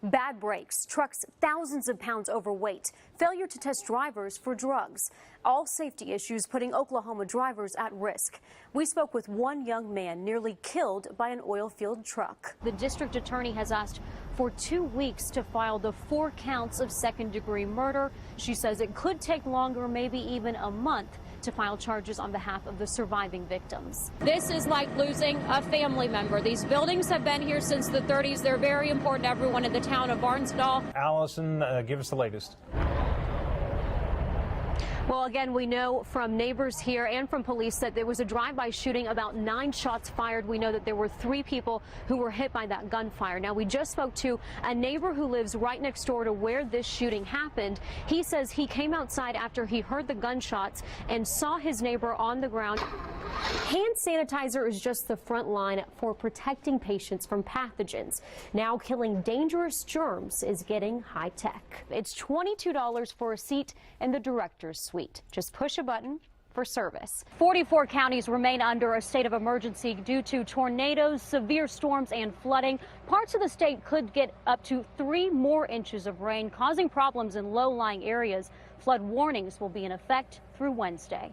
Bad brakes, trucks thousands of pounds overweight, failure to test drivers for drugs. All safety issues putting Oklahoma drivers at risk. We spoke with one young man nearly killed by an oil-filled truck. The district attorney has asked for 2 weeks to file the 4 counts of second-degree murder. She says it could take longer, maybe even a month, to file charges on behalf of the surviving victims. This is like losing a family member. These buildings have been here since the 30s. They're very important to everyone in the town of Barnesdall. Allison, give us the latest. Well, again, we know from neighbors here and from police that there was a drive-by shooting, about 9 shots fired. We know that there were 3 people who were hit by that gunfire. Now, we just spoke to a neighbor who lives right next door to where this shooting happened. He says he came outside after he heard the gunshots and saw his neighbor on the ground. Hand sanitizer is just the front line for protecting patients from pathogens. Now, killing dangerous germs is getting high tech. It's $22 for a seat in the director's suite. Just push a button for service. 44 counties remain under a state of emergency due to tornadoes, severe storms, and flooding. Parts of the state could get up to 3 more inches of rain, causing problems in low-lying areas. Flood warnings will be in effect through Wednesday.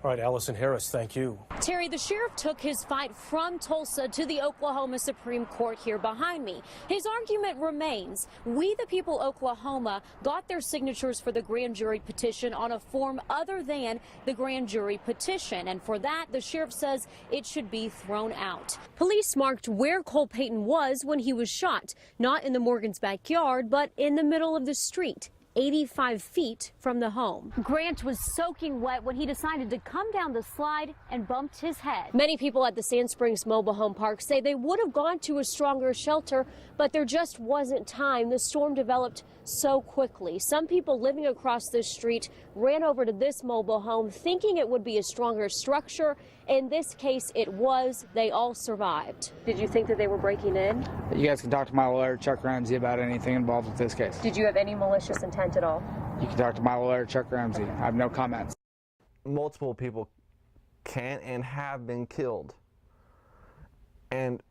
All right, Allison Harris, thank you. Terry, the sheriff took his fight from Tulsa to the Oklahoma Supreme Court here behind me. His argument remains, we the people Oklahoma got their signatures for the grand jury petition on a form other than the grand jury petition. And for that, the sheriff says it should be thrown out. Police marked where Cole Payton was when he was shot, not in the Morgan's backyard, but in the middle of the street, 85 feet from the home. Grant was soaking wet when he decided to come down the slide and bumped his head. Many people at the Sand Springs Mobile Home Park say they would have gone to a stronger shelter, but there just wasn't time. The storm developed so quickly. Some people living across this street ran over to this mobile home thinking it would be a stronger structure. In this case, it was. They all survived. Did you think that they were breaking in? You guys can talk to my lawyer, Chuck Ramsey, about anything involved with this case. Did you have any malicious intent at all? You can talk to my lawyer, Chuck Ramsey. I have no comments. Multiple people can and have been killed. And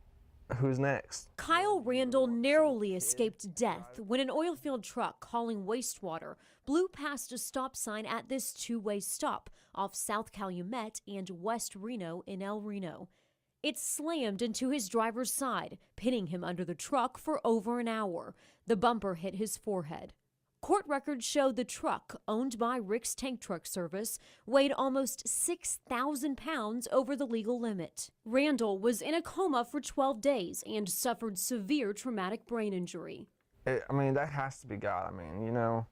who's next? Kyle Randall narrowly escaped death when an oil-filled truck hauling wastewater blew past a stop sign at this two-way stop off South Calumet and West Reno in El Reno. It slammed into his driver's side, pinning him under the truck for over an hour. The bumper hit his forehead. Court records show the truck, owned by Rick's Tank Truck Service, weighed almost 6,000 pounds over the legal limit. Randall was in a coma for 12 days and suffered severe traumatic brain injury. That has to be God. You know.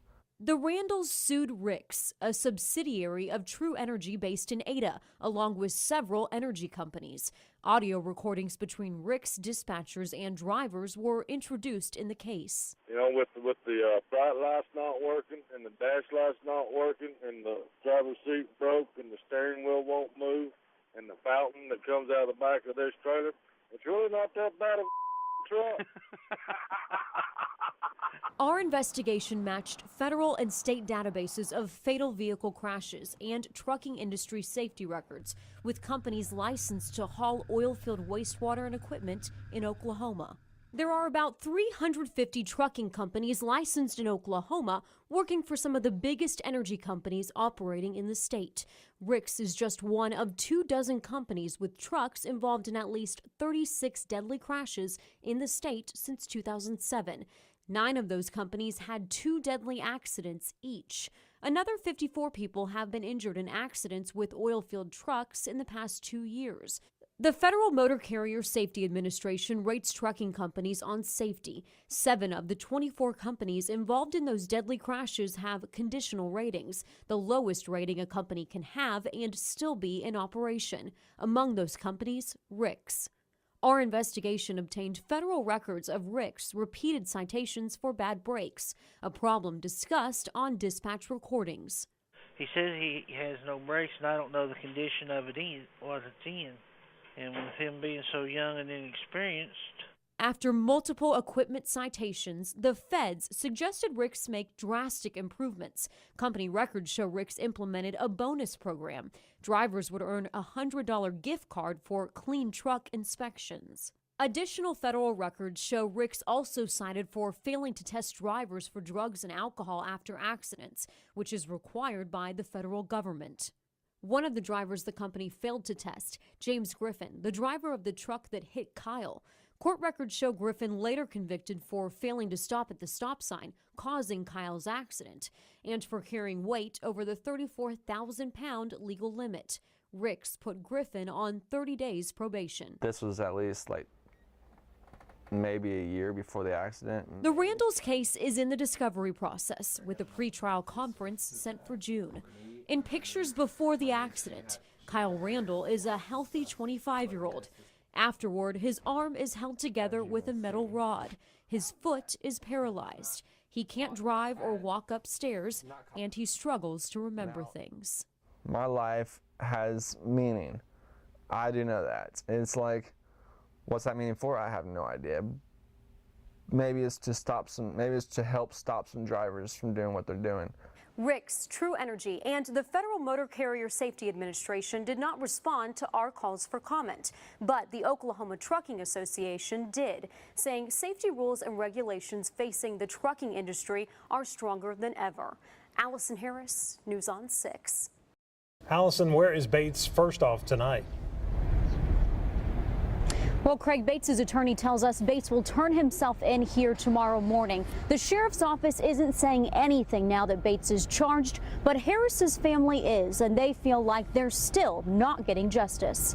The Randalls sued Rick's, a subsidiary of True Energy based in Ada, along with several energy companies. Audio recordings between Rick's dispatchers and drivers were introduced in the case. You know, with the bright lights not working and the dash lights not working and the driver's seat broke and the steering wheel won't move and the fountain that comes out of the back of this trailer, it's really not that bad of a truck. Our investigation matched federal and state databases of fatal vehicle crashes and trucking industry safety records with companies licensed to haul oil-filled wastewater and equipment in Oklahoma. There are about 350 trucking companies licensed in Oklahoma working for some of the biggest energy companies operating in the state. Rick's is just one of 24 companies with trucks involved in at least 36 deadly crashes in the state since 2007. 9 of those companies had 2 deadly accidents each. Another 54 people have been injured in accidents with oil-filled trucks in the past 2 years. The Federal Motor Carrier Safety Administration rates trucking companies on safety. 7 of the 24 companies involved in those deadly crashes have conditional ratings, the lowest rating a company can have and still be in operation. Among those companies, Rick's. Our investigation obtained federal records of Rick's repeated citations for bad brakes, a problem discussed on dispatch recordings. He says he has no brakes, and I don't know the condition of it what it's in. And with him being so young and inexperienced. After multiple equipment citations, the feds suggested Rick's make drastic improvements. Company records show Rick's implemented a bonus program. Drivers would earn a $100 gift card for clean truck inspections. Additional federal records show Ricks also cited for failing to test drivers for drugs and alcohol after accidents, which is required by the federal government. One of the drivers the company failed to test, James Griffin, the driver of the truck that hit Kyle. Court records show Griffin later convicted for failing to stop at the stop sign, causing Kyle's accident, and for carrying weight over the 34,000-pound legal limit. Ricks put Griffin on 30 days probation. This was at least like maybe a year before the accident. The Randalls case is in the discovery process, with a pretrial conference set for June. In pictures before the accident, Kyle Randall is a healthy 25-year-old. Afterward, his arm is held together with a metal rod. His foot is paralyzed. He can't drive or walk upstairs, and he struggles to remember things. My life has meaning. I do know that. It's like, what's that meaning for? I have no idea. Maybe it's to help stop some drivers from doing what they're doing. Ricks, True Energy, and the Federal Motor Carrier Safety Administration did not respond to our calls for comment, but the Oklahoma Trucking Association did, saying safety rules and regulations facing the trucking industry are stronger than ever. Allison Harris, News on 6. Allison, where is Bates first off tonight? Well, Craig, Bates' attorney tells us Bates will turn himself in here tomorrow morning. The sheriff's office isn't saying anything now that Bates is charged, but Harris's family is, and they feel like they're still not getting justice.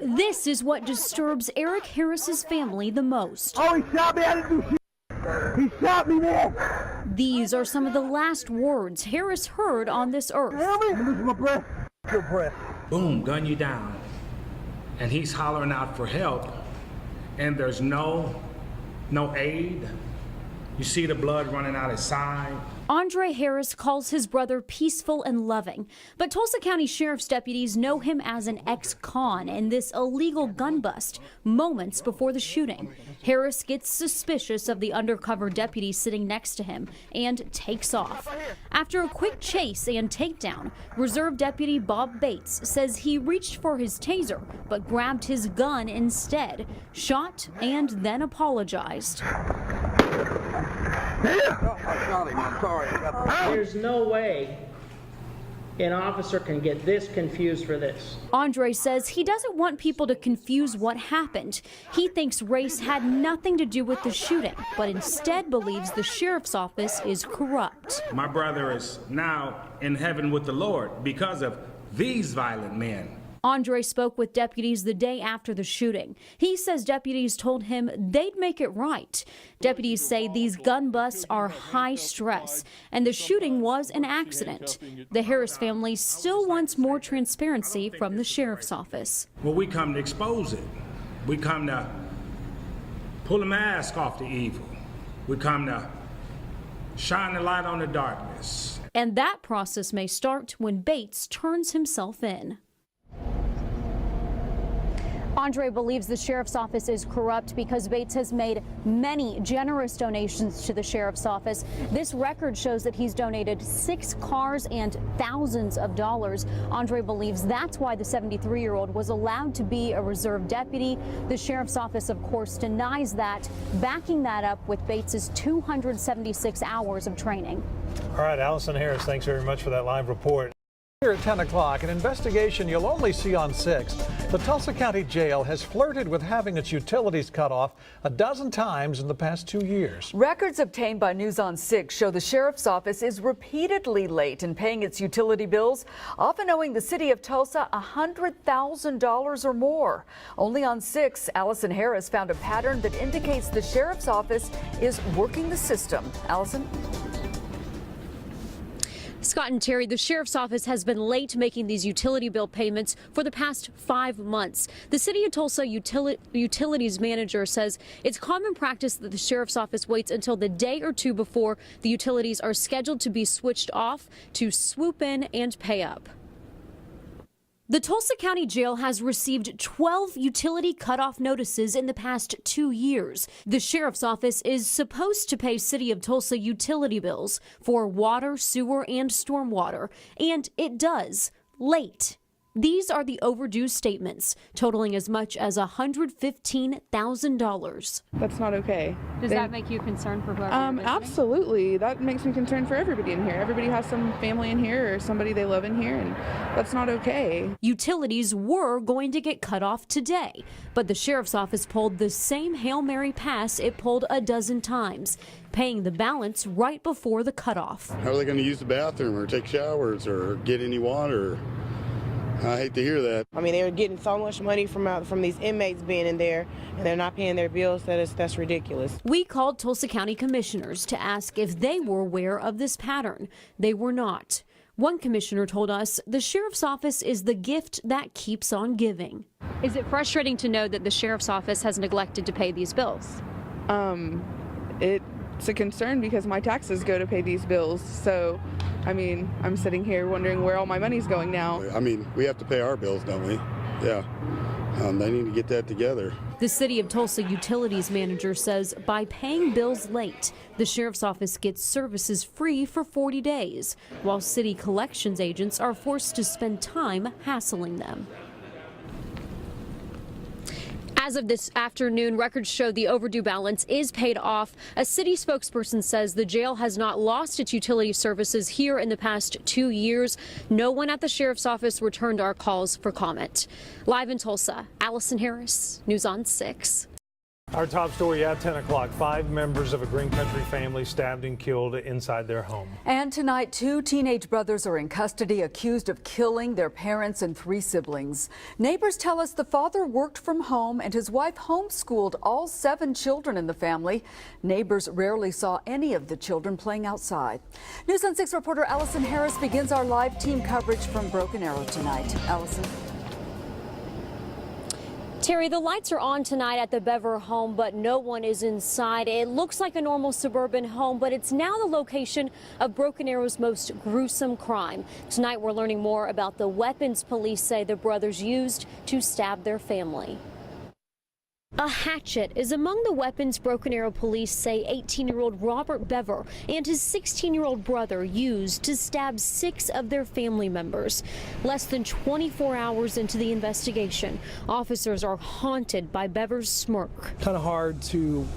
This is what disturbs Eric Harris's family the most. Oh, he shot me. I didn't do shit. He shot me, man. These are some of the last words Harris heard on this earth. I'm losing my breath. Your breath. Boom, gun you down. And he's hollering out for help, and there's no aid. You see the blood running out his side. Andre Harris calls his brother peaceful and loving, but Tulsa County Sheriff's deputies know him as an ex-con in this illegal gun bust moments before the shooting. Harris gets suspicious of the undercover deputy sitting next to him and takes off. After a quick chase and takedown, Reserve Deputy Bob Bates says he reached for his taser but grabbed his gun instead, shot, and then apologized. There's no way an officer can get this confused for this. Andre says he doesn't want people to confuse what happened. He thinks race had nothing to do with the shooting, but instead believes the sheriff's office is corrupt. My brother is now in heaven with the Lord because of these violent men. Andre spoke with deputies the day after the shooting. He says deputies told him they'd make it right. Deputies say these gun busts are high stress, and the shooting was an accident. The Harris family still wants more transparency from the sheriff's office. Well, we come to expose it. We come to pull the mask off the evil. We come to shine the light on the darkness. And that process may start when Bates turns himself in. Andre believes the sheriff's office is corrupt because Bates has made many generous donations to the sheriff's office. This record shows that he's donated 6 cars and thousands of dollars. Andre believes that's why the 73-year-old was allowed to be a reserve deputy. The sheriff's office, of course, denies that, backing that up with Bates's 276 hours of training. All right, Allison Harris, thanks very much for that live report. Here at 10 o'clock, an investigation you'll only see on 6. The Tulsa County Jail has flirted with having its utilities cut off a dozen times in the past 2 years. Records obtained by News on 6 show the sheriff's office is repeatedly late in paying its utility bills, often owing the city of Tulsa $100,000 or more. Only on 6, Allison Harris found a pattern that indicates the sheriff's office is working the system. Allison? Scott and Terry, the sheriff's office has been late making these utility bill payments for the past 5 months. The city of Tulsa utilities manager says it's common practice that the sheriff's office waits until the day or two before the utilities are scheduled to be switched off to swoop in and pay up. The Tulsa County Jail has received 12 utility cutoff notices in the past 2 years. The sheriff's office is supposed to pay City of Tulsa utility bills for water, sewer, and stormwater, and it does, late. These are the overdue statements, totaling as much as $115,000. That's not okay. Does that make you concerned for whoever you're visiting? Absolutely. That makes me concerned for everybody in here. Everybody has some family in here or somebody they love in here, and that's not okay. Utilities were going to get cut off today, but the sheriff's office pulled the same Hail Mary pass it pulled a dozen times, paying the balance right before the cutoff. How are they going to use the bathroom or take showers or get any water? I hate to hear that. I mean, they're getting so much money from these inmates being in there, and they're not paying their bills. That's ridiculous. We called Tulsa County commissioners to ask if they were aware of this pattern. They were not. One commissioner told us the sheriff's office is the gift that keeps on giving. Is it frustrating to know that the sheriff's office has neglected to pay these bills? It's a concern because my taxes go to pay these bills. So, I mean, I'm sitting here wondering where all my money's going now. I mean, we have to pay our bills, don't we? Yeah. They need to get that together. The City of Tulsa Utilities manager says by paying bills late, the sheriff's office gets services free for 40 days, while city collections agents are forced to spend time hassling them. As of this afternoon, records show the overdue balance is paid off. A city spokesperson says the jail has not lost its utility services here in the past 2 years. No one at the sheriff's office returned our calls for comment. Live in Tulsa, Allison Harris, News on 6. Our top story at 10 o'clock. 5 members of a Green Country family stabbed and killed inside their home. And tonight, 2 teenage brothers are in custody accused of killing their parents and 3 siblings. Neighbors tell us the father worked from home and his wife homeschooled all 7 children in the family. Neighbors rarely saw any of the children playing outside. News on 6 reporter Allison Harris begins our live team coverage from Broken Arrow tonight. Allison. Terry, the lights are on tonight at the Bever home, but no one is inside. It looks like a normal suburban home, but it's now the location of Broken Arrow's most gruesome crime. Tonight, we're learning more about the weapons police say the brothers used to stab their family. A hatchet is among the weapons Broken Arrow police say 18-year-old Robert Bever and his 16-year-old brother used to stab 6 of their family members. Less than 24 hours into the investigation, officers are haunted by Bever's smirk. Kind of hard to,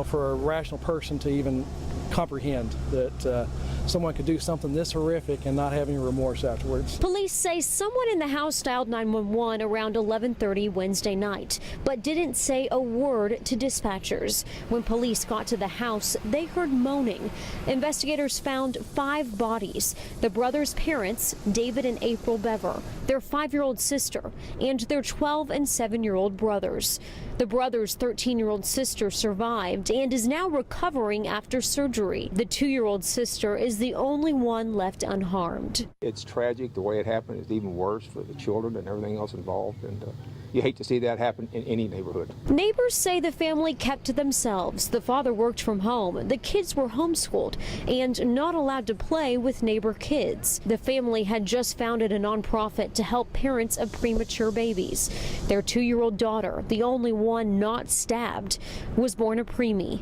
for a rational person to even comprehend that someone could do something this horrific and not have any remorse afterwards. Police say someone in the house dialed 911 around 11:30 Wednesday night, but didn't say a word to dispatchers. When police got to the house, they heard moaning. Investigators found 5 bodies: the brothers' parents, David and April Bever, their 5-year-old sister, and their 12 and 7-year-old brothers. The brothers' 13-year-old sister survived and is now recovering after surgery. The 2-year-old sister is the only one left unharmed. It's tragic. The way it happened is even worse for the children and everything else involved, and you hate to see that happen in any neighborhood. Neighbors say the family kept to themselves. The father worked from home. The kids were homeschooled and not allowed to play with neighbor kids. The family had just founded a nonprofit to help parents of premature babies. Their 2-year-old daughter, the only one not stabbed, was born a preemie.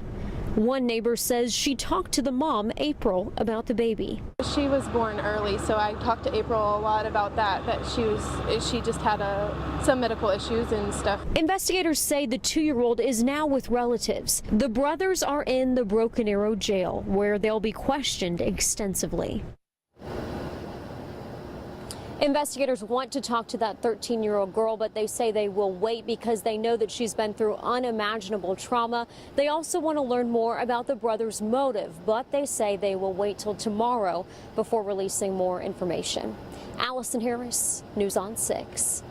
One neighbor says she talked to the mom, April, about the baby. She was born early, so I talked to April a lot about that she just had some medical issues and stuff. Investigators say the 2-year-old is now with relatives. The brothers are in the Broken Arrow jail, where they'll be questioned extensively. Investigators want to talk to that 13-year-old girl, but they say they will wait because they know that she's been through unimaginable trauma. They also want to learn more about the brothers' motive, but they say they will wait till tomorrow before releasing more information. Allison Harris, News on 6.